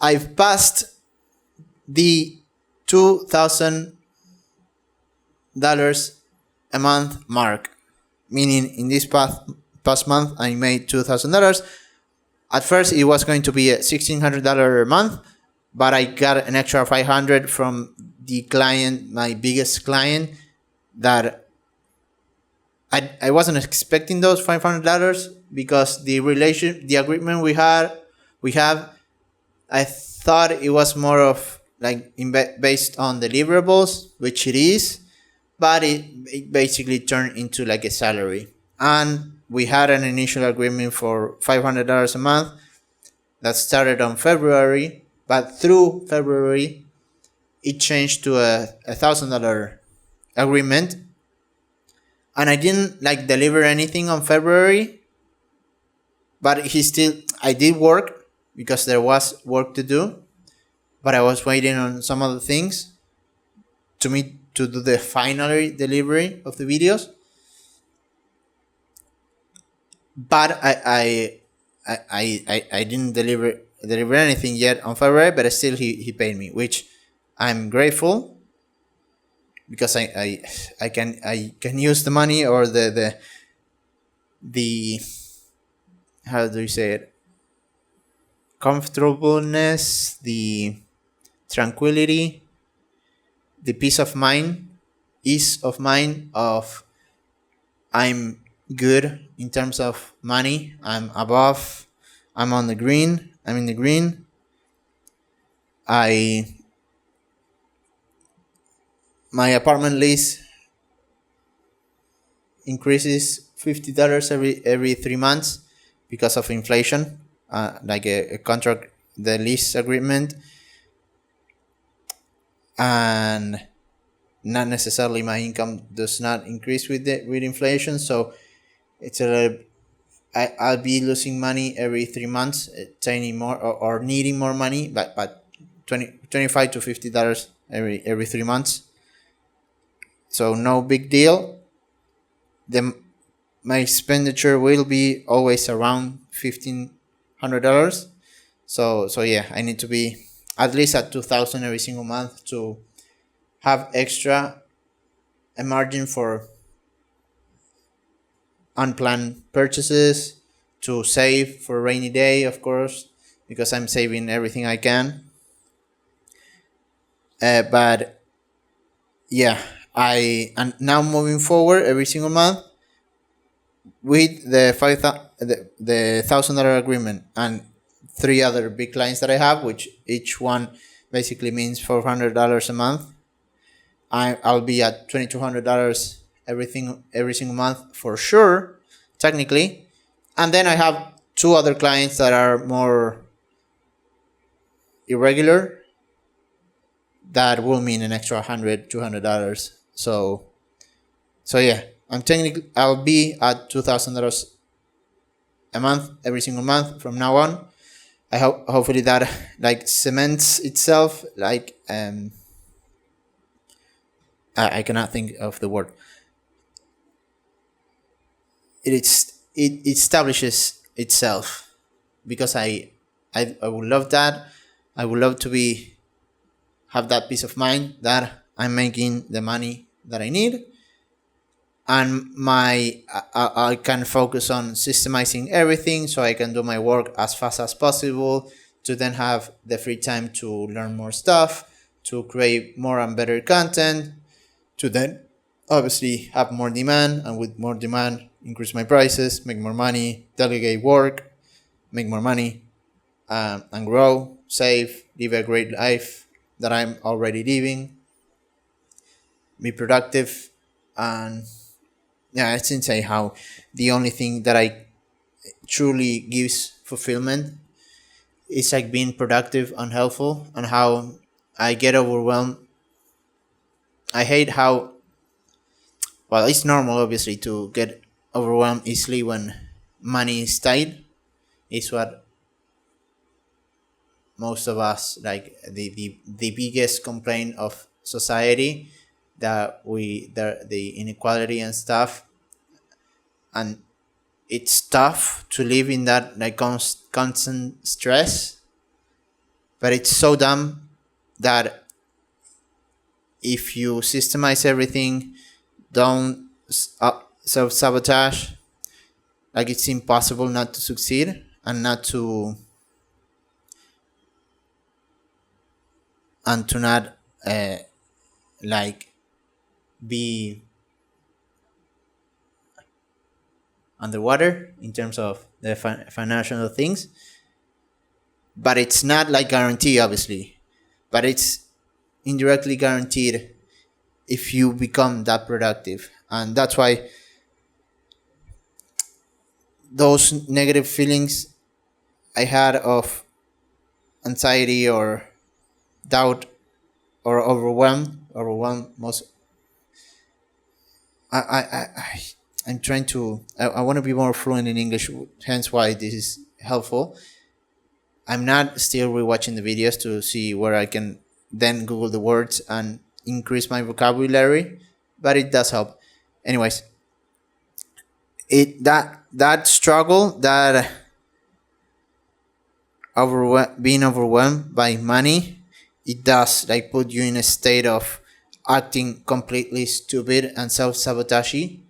I've passed the $2,000 a month mark, meaning in this past month I made $2,000. At first it was going to be a $1,600 a month, but I got an extra $500 from the client, my biggest client, that I wasn't expecting those $500 because the agreement we have, I thought it was more of like based on deliverables, which it is, but it basically turned into like a salary. And we had an initial agreement for $500 a month that started on February, but through February it changed to a $1,000 agreement. And I didn't like deliver anything on February, but I did work because there was work to do, but I was waiting on some other things to do the final delivery of the videos. But I didn't deliver anything yet on February, but still he paid me, which I'm grateful, because I can use the money, or the how do you say it, comfortableness, the tranquility, the ease of mind of I'm good in terms of money. I'm in the green. My apartment lease increases $50 every 3 months because of inflation, like a contract, the lease agreement, and not necessarily my income does not increase with inflation. So it's I'll be losing money every 3 months, obtaining more or needing more money, but $25 to $50 every 3 months. So no big deal. My expenditure will be always around $1,500. So yeah, I need to be at least at $2,000 every single month to have extra a margin for unplanned purchases, to save for a rainy day, of course, because I'm saving everything I can. But yeah, and now moving forward every single month with the $1,000 agreement and 3 other big clients that I have, which each one basically means $400 a month. I'll be at $2,200 every single month for sure, technically. And then I have 2 other clients that are more irregular, that will mean an extra $100, $200. So yeah, I'll be at $2,000 a month every single month from now on. I hopefully that like cements itself, like I cannot think of the word. It establishes itself, because I would love that. I would love to have that peace of mind that I'm making the money that I need, and I can focus on systemizing everything so I can do my work as fast as possible, to then have the free time to learn more stuff, to create more and better content, to then obviously have more demand, and with more demand increase my prices, make more money, delegate work, make more money, and grow, save, live a great life that I'm already living, be productive. And yeah, it's insane how the only thing that I truly gives fulfillment is like being productive and helpful, and how I get overwhelmed. I hate how, well, it's normal obviously to get overwhelmed easily when money is tight. It's what most of us, like the biggest complaint of society, that the inequality and stuff, and it's tough to live in that like constant stress. but it's so dumb that if you systemize everything, don't self-sabotage, like it's impossible not to succeed and not like be underwater in terms of the financial things. But it's not like guaranteed, obviously, but it's indirectly guaranteed if you become that productive. And that's why those negative feelings I had of anxiety or doubt or overwhelm most. I'm trying to. I want to be more fluent in English, hence why this is helpful. I'm not still rewatching the videos to see where I can then Google the words and increase my vocabulary, but it does help. Anyways, that struggle, that being overwhelmed by money, it does like put you in a state of acting completely stupid and self-sabotagey.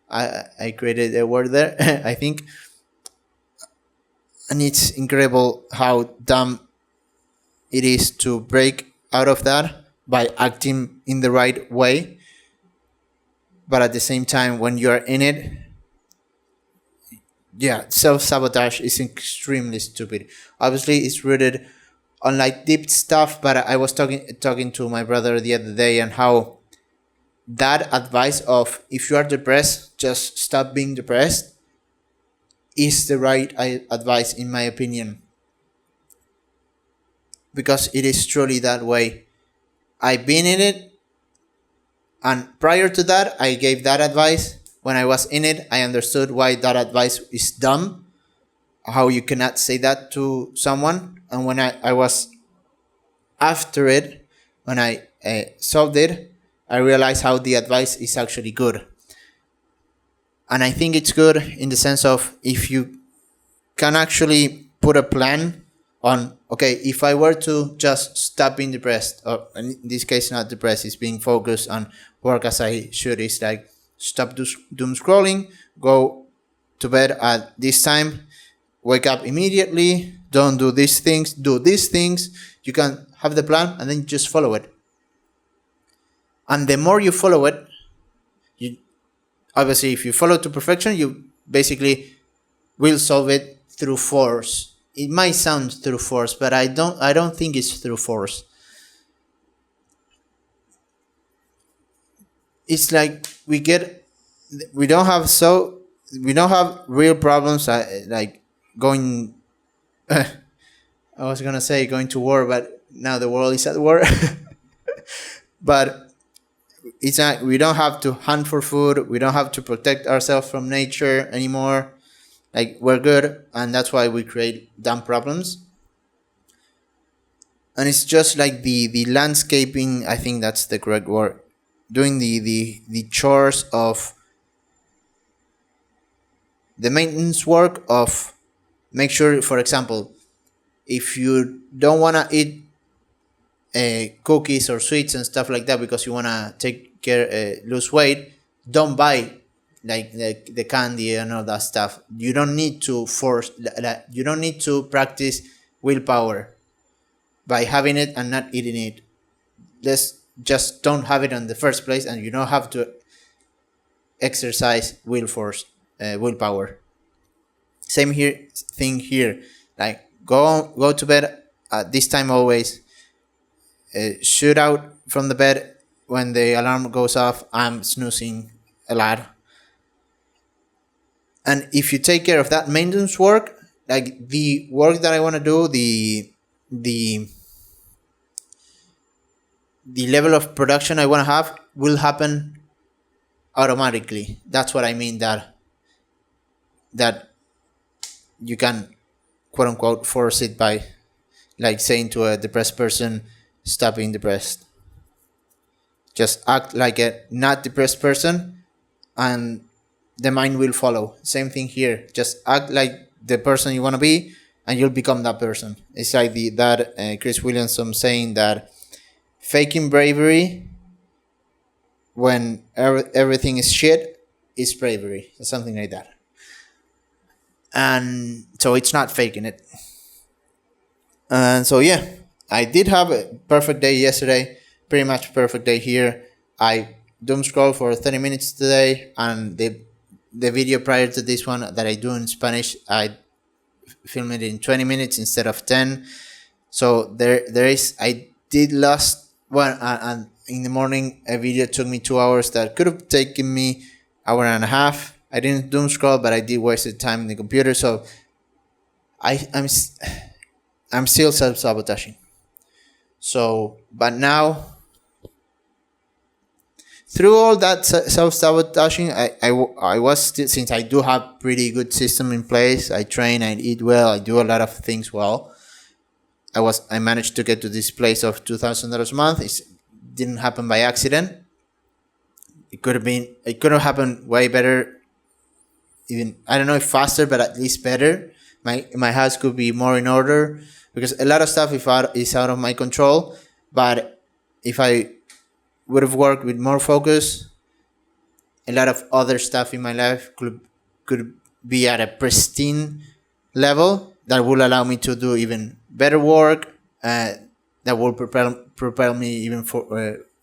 I created a word there, I think. And it's incredible how dumb it is to break out of that by acting in the right way. But at the same time, when you're in it, yeah, self-sabotage is extremely stupid. Obviously, it's rooted on like deep stuff, but I was talking to my brother the other day, and how that advice of if you are depressed, just stop being depressed, is the right advice in my opinion, because it is truly that way. I've been in it, and prior to that I gave that advice. When I was in it, I understood why that advice is dumb, how you cannot say that to someone. And when I was after it, when I solved it, I realized how the advice is actually good. And I think it's good in the sense of if you can actually put a plan on, okay, if I were to just stop being depressed, or in this case not depressed, it's being focused on work as I should, it's like stop doom scrolling, go to bed at this time, wake up immediately, don't do these things, do these things. You can have the plan and then just follow it. And the more you follow it, you obviously, if you follow to perfection, you basically will solve it through force. It might sound through force, but I don't think it's through force. It's like we don't have real problems like going. I was gonna say going to war, but now the world is at war. But it's not. We don't have to hunt for food. We don't have to protect ourselves from nature anymore. Like, we're good, and that's why we create dumb problems. And it's just like the landscaping. I think that's the correct word. Doing the chores of the maintenance work of make sure, for example, if you don't want to eat cookies or sweets and stuff like that because you want to take care, lose weight, don't buy like the candy and all that stuff. You don't need to you don't need to practice willpower by having it and not eating it. Let's just don't have it in the first place, and you don't have to exercise willpower. Same thing here. Like, go to bed at this time always. Shoot out from the bed when the alarm goes off. I'm snoozing a lot. And if you take care of that maintenance work, like the work that I want to do, the level of production I want to have will happen automatically. That's what I mean, that you can quote unquote force it by like saying to a depressed person, stop being depressed. Just act like a not depressed person and the mind will follow. Same thing here. Just act like the person you want to be and you'll become that person. It's like that Chris Williamson saying that faking bravery when everything is shit is bravery, or something like that. And so it's not faking it. And so yeah, I did have a perfect day yesterday, pretty much perfect day here. I doom scroll for 30 minutes today, and the video prior to this one that I do in Spanish, I film it in 20 minutes instead of 10. So there is, I did last one, and in the morning a video took me 2 hours that could have taken me hour and a half. I didn't doom scroll, but I did waste the time in the computer. So I'm still self-sabotaging. So, but now, through all that self-sabotaging, I was still, since I do have pretty good system in place, I train, I eat well, I do a lot of things well. I managed to get to this place of $2,000 a month. It didn't happen by accident. It could have happened way better, even, I don't know if faster, but at least better. My house could be more in order, because a lot of stuff is out of my control. But if I would have worked with more focus, a lot of other stuff in my life could be at a pristine level that will allow me to do even better work, that will propel me even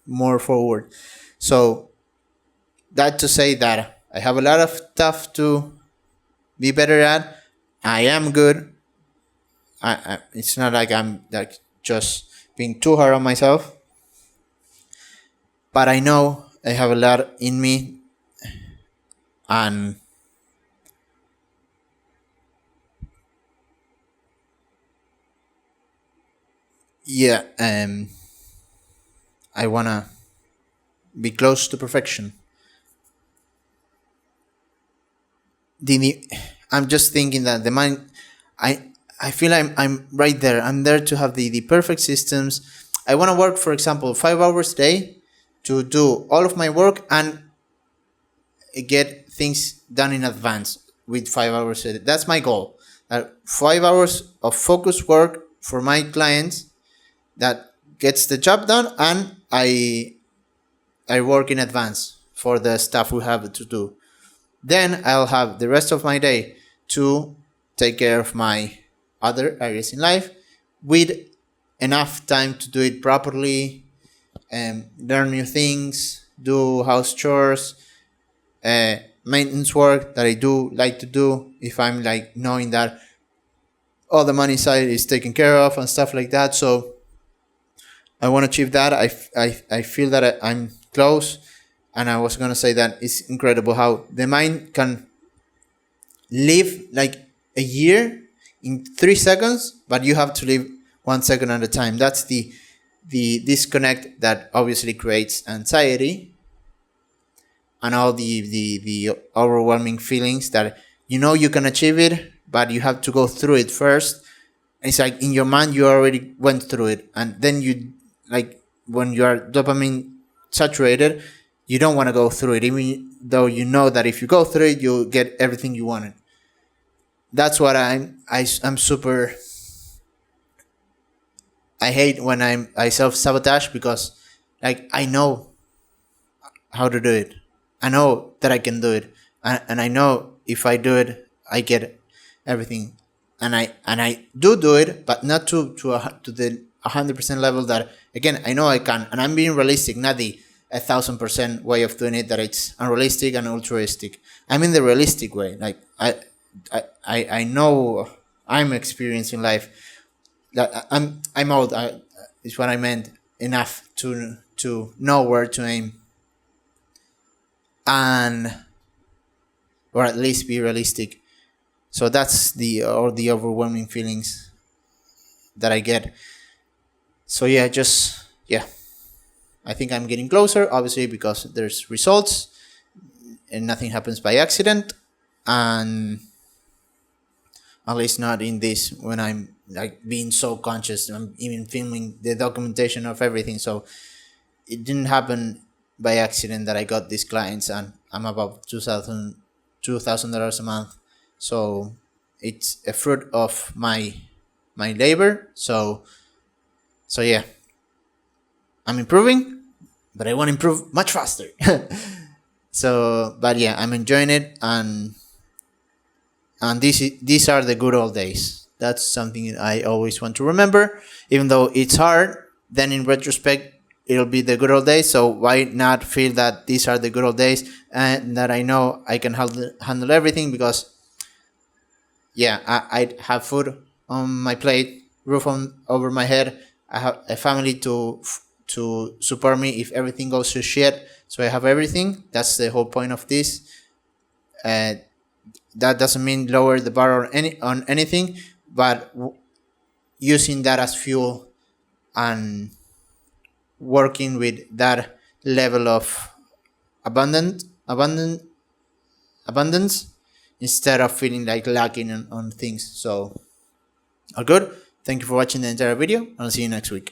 more forward. So that to say that I have a lot of stuff to be better at. I am good. It's not like I'm like just being too hard on myself, but I know I have a lot in me, and yeah, I wanna be close to perfection. I'm just thinking that the mind, I feel I'm right there. I'm there to have the perfect systems. I want to work, for example, 5 hours a day to do all of my work and get things done in advance with 5 hours a day. That's my goal. 5 hours of focused work for my clients that gets the job done, and I work in advance for the stuff we have to do. Then I'll have the rest of my day to take care of my other areas in life with enough time to do it properly, learn new things, do house chores, maintenance work that I do like to do if I'm like knowing that all the money side is taken care of and stuff like that. So I want to achieve that. I feel that I'm close. And I was going to say that it's incredible how the mind can live like a year in 3 seconds, but you have to live 1 second at a time. That's the disconnect that obviously creates anxiety and all the overwhelming feelings that you can achieve it, but you have to go through it first. It's like in your mind you already went through it, and then you, like, when you are dopamine saturated, you don't want to go through it, even though you know that if you go through it, you'll get everything you wanted. That's what I'm super. I hate when I self-sabotage, because like I know how to do it. I know that I can do it, and I know if I do it, I get everything, and I do it, but not to the 100% level that, again, I know I can, and I'm being realistic, not the 1,000% way of doing it that it's unrealistic and altruistic. I'm in the realistic way. Like I know I'm experiencing life. That I'm old. Is what I meant. Enough to know where to aim, and or at least be realistic. So that's the overwhelming feelings that I get. So yeah, I think I'm getting closer, obviously, because there's results and nothing happens by accident, and at least not in this, when I'm like being so conscious. I'm even filming the documentation of everything, so it didn't happen by accident that I got these clients, and I'm about $2,000 a month. So it's a fruit of my labor. So yeah, I'm improving, but I want to improve much faster. So, but yeah, I'm enjoying it, and these are the good old days. That's something I always want to remember, even though it's hard. Then in retrospect, it'll be the good old days. So why not feel that these are the good old days, and that I know I can handle everything, because yeah, I have food on my plate, roof over my head. I have a family to support me if everything goes to shit. So I have everything. That's the whole point of this. Uh, that doesn't mean lower the bar on anything, but using that as fuel and working with that level of abundant abundant abundance, instead of feeling like lacking on things. So all good. Thank you for watching the entire video. I'll see you next week.